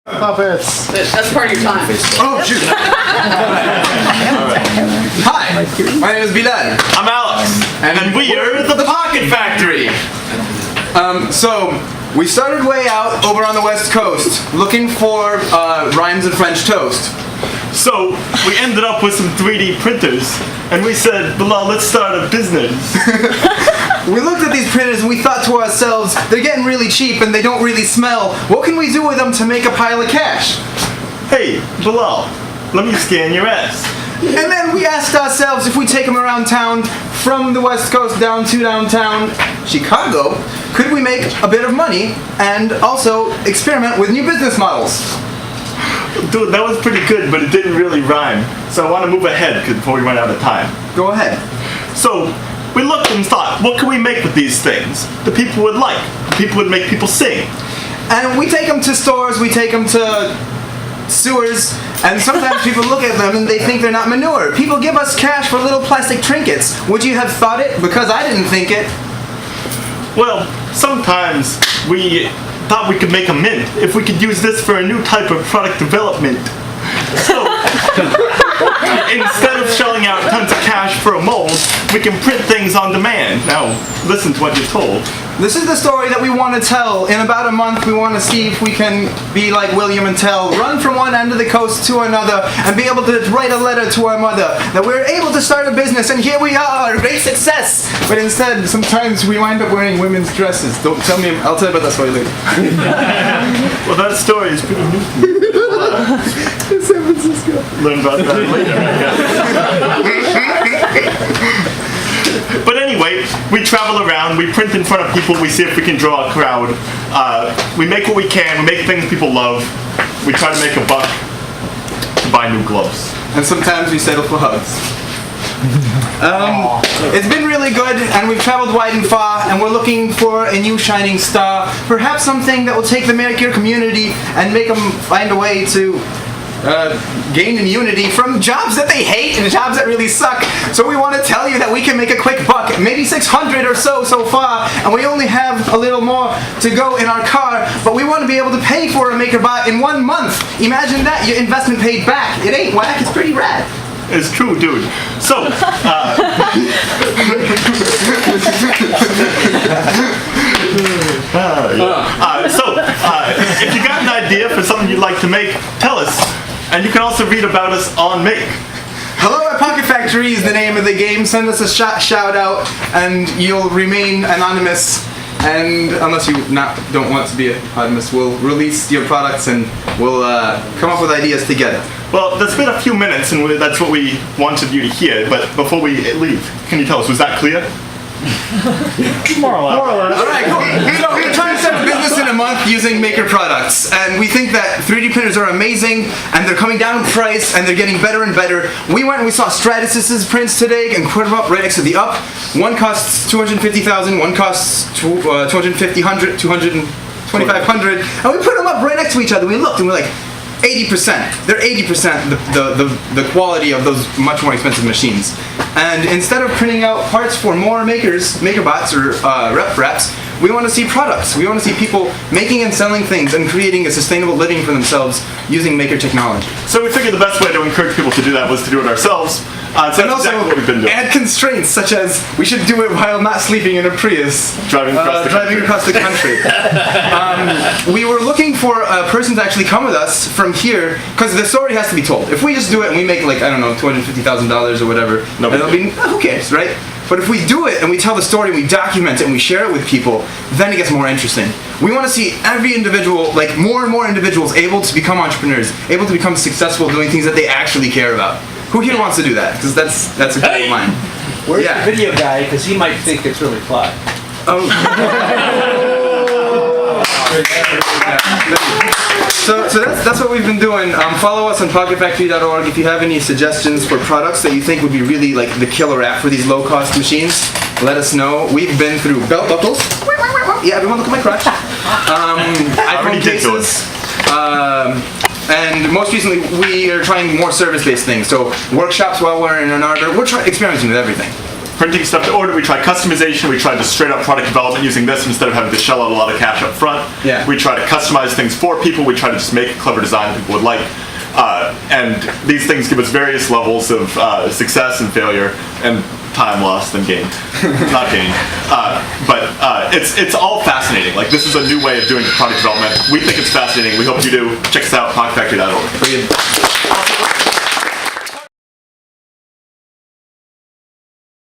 Puppets. That's part of your time. Oh, shoot. Hi, my name is Bilal. I'm Alex, and we are the Pocket Factory. So, we started way out over on the West Coast looking for rhymes and French toast. So we ended up with some 3D printers, and we said, Bilal, let's start a business. We looked at these printers and we thought to ourselves, they're getting really cheap and they don't really smell. What can we do with them to make a pile of cash? Hey, Bilal, let me scan your ass. And then we asked ourselves if we take them around town from the West Coast down to downtown Chicago, could we make a bit of money and also experiment with new business models? Dude, that was pretty good, but it didn't really rhyme. So I want to move ahead before we run out of time. Go ahead. So we looked and thought, what can we make with these things? The people would like. The people would make people sing. And we take them to stores, we take them to sewers, and sometimes people look at them and they think they're not manure. People give us cash for little plastic trinkets. Would you have thought it? Because I didn't think it. Well, sometimes we thought we could make a mint if we could use this for a new type of product development. So, instead of shelling out tons of cash for a mold, we can print things on demand. Now, listen to what you're told. This is the story that we want to tell. In about a month, we want to see if we can be like William and Tell, run from one end of the coast to another, and be able to write a letter to our mother that we're able to start a business, and here we are, great success. But instead, sometimes we wind up wearing women's dresses. Don't tell me. I'll tell you about that story later. Well, that story is pretty new to me. In San Francisco. Learn about that later. But anyway, we travel around, we print in front of people, we see if we can draw a crowd. We make what we can, we make things people love. We try to make a buck to buy new gloves. And sometimes we settle for hugs. It's been really good, and we've traveled wide and far, and we're looking for a new shining star. Perhaps something that will take the manicure community and make them find a way to gain immunity from jobs that they hate and jobs that really suck. So we want to tell you that we can make a quick buck, maybe 600 or so far, and we only have a little more to go in our car, but we want to be able to pay for a MakerBot in 1 month. Imagine that, your investment paid back. It ain't whack, it's pretty rad. It's true, dude. So, if you got an idea for something you'd like to make, tell us. And you can also read about us on Make. Hello at Pocket Factory is the name of the game. Send us a shout out and you'll remain anonymous. And unless you don't want to be anonymous, we'll release your products and we'll come up with ideas together. Well, there's been a few minutes and that's what we wanted you to hear, but before we leave, can you tell us, was that clear? More or less. Alright, cool. So we're trying to start a business in a month using Maker products, and we think that 3D printers are amazing, and they're coming down in price, and they're getting better and better. We went and we saw Stratasys prints today and put them up right next to the Up. One costs $250,000, one costs $250,000, $225,000, and we put them up right next to each other. We looked and we're like, 80%. They're 80% the quality of those much more expensive machines. And instead of printing out parts for more MakerBots or reps, we want to see products. We want to see people making and selling things and creating a sustainable living for themselves using Maker technology. So we figured the best way to encourage people to do that was to do it ourselves. So And that's also exactly what we've been doing. add constraints such as we should do it while not sleeping in a Prius. Driving across the country. We were looking for a person to actually come with us from here, because the story has to be told. If we just do it and we make like, I don't know, $250,000 or whatever, who cares, right? But if we do it and we tell the story, we document it and we share it with people, then it gets more interesting. We want to see every individual, like more and more individuals able to become entrepreneurs, able to become successful doing things that they actually care about. Who here wants to do that? Because that's a goal of mine. Where's the video guy? Because he might think it's really fly. Oh. So that's what we've been doing. Follow us on pocketfactory.org if you have any suggestions for products that you think would be really like the killer app for these low-cost machines. Let us know. We've been through belt buckles. Yeah, everyone look at my crotch. iPhone cases. And most recently, we are trying more service-based things. So workshops while we're in Ann Arbor. We're experimenting with everything. printing stuff to order. We tried customization. We tried just straight up product development using this instead of having to shell out a lot of cash up front. Yeah. We try to customize things for people. We try to just make a clever design that people would like. And these things give us various levels of success and failure and time lost and gain. Not gain. But it's all fascinating. Like, this is a new way of doing product development. We think it's fascinating. We hope you do. Check us out, pocketfactory.org.